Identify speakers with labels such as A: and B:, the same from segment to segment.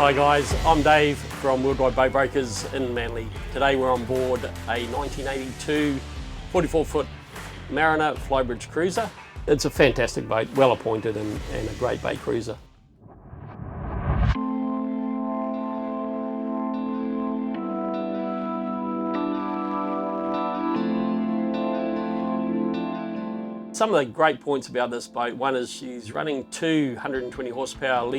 A: Hi guys, I'm Dave from Worldwide Boat Brokers in Manly. Today we're on board a 1982 44-foot Mariner Flybridge cruiser. It's a fantastic boat, well appointed and a great bay cruiser. Some of the great points about this boat, one is she's running two 120 horsepower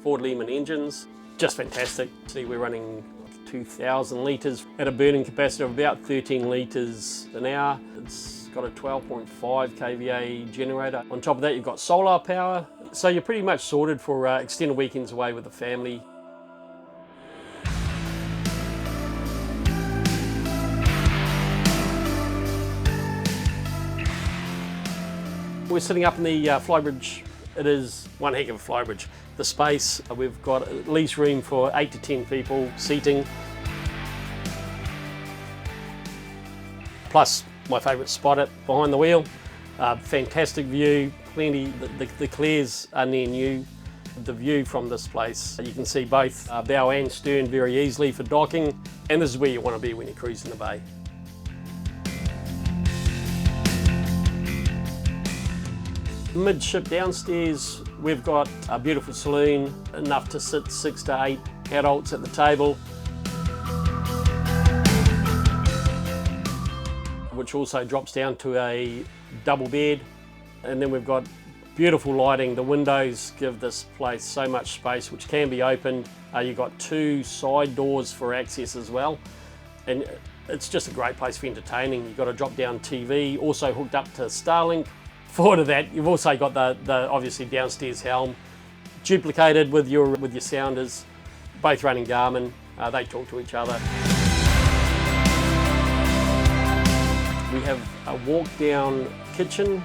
A: Ford Lehman engines. Just fantastic. See, we're running 2,000 litres at a burning capacity of about 13 litres an hour. It's got a 12.5 kVA generator. On top of that, you've got solar power. So you're pretty much sorted for extended weekends away with the family. We're sitting up in the Flybridge. It is one heck of a Flybridge. The space, we've got at least room for 8 to 10 people seating. Plus my favourite spot behind the wheel. Fantastic view, plenty, the clears are near new. The view from this place, you can see both bow and stern very easily for docking, and this is where you want to be when you're cruising the bay. Midship downstairs, we've got a beautiful saloon, enough to sit 6 to 8 adults at the table, which also drops down to a double bed. And then we've got beautiful lighting. The windows give this place so much space, which can be opened. You've got 2 side doors for access as well. And it's just a great place for entertaining. You've got a drop down TV, also hooked up to Starlink. Forward of that, you've also got the obviously downstairs helm, duplicated with your sounders, both running Garmin. They talk to each other. We have a walk-down kitchen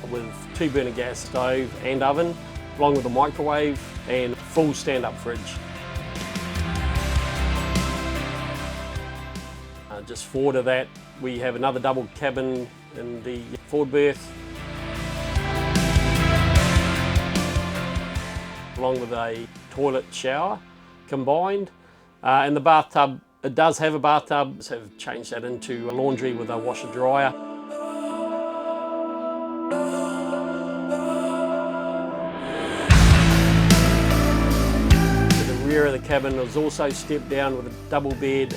A: with 2 burner gas stove and oven, along with a microwave and full stand-up fridge. Just forward of that, we have another double cabin in the forward berth, along with a toilet shower combined. And the bathtub, it does have a bathtub, so we've changed that into a laundry with a washer dryer. To the rear of the cabin is also stepped down with a double bed.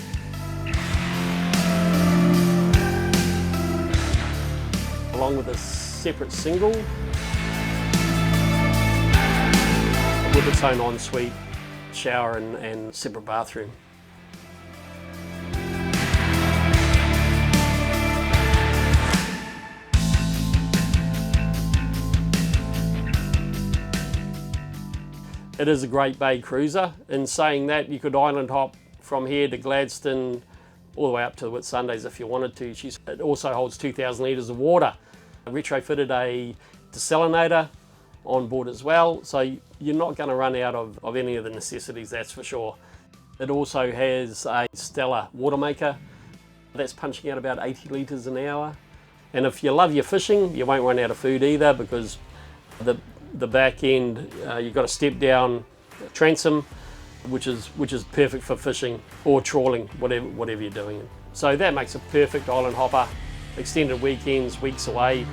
A: Along with a separate single, with its own ensuite, shower and separate bathroom. It is a great bay cruiser. In saying that, you could island hop from here to Gladstone, all the way up to Whitsundays if you wanted to. It also holds 2,000 litres of water. I retrofitted a desalinator on board as well, so you're not going to run out of any of the necessities, that's for sure. It also has a Stellar water maker that's punching out about 80 litres an hour. And if you love your fishing, you won't run out of food either, because the back end, you've got a step down transom, which is perfect for fishing or trawling, whatever you're doing. So that makes a perfect island hopper, extended weekends, weeks away.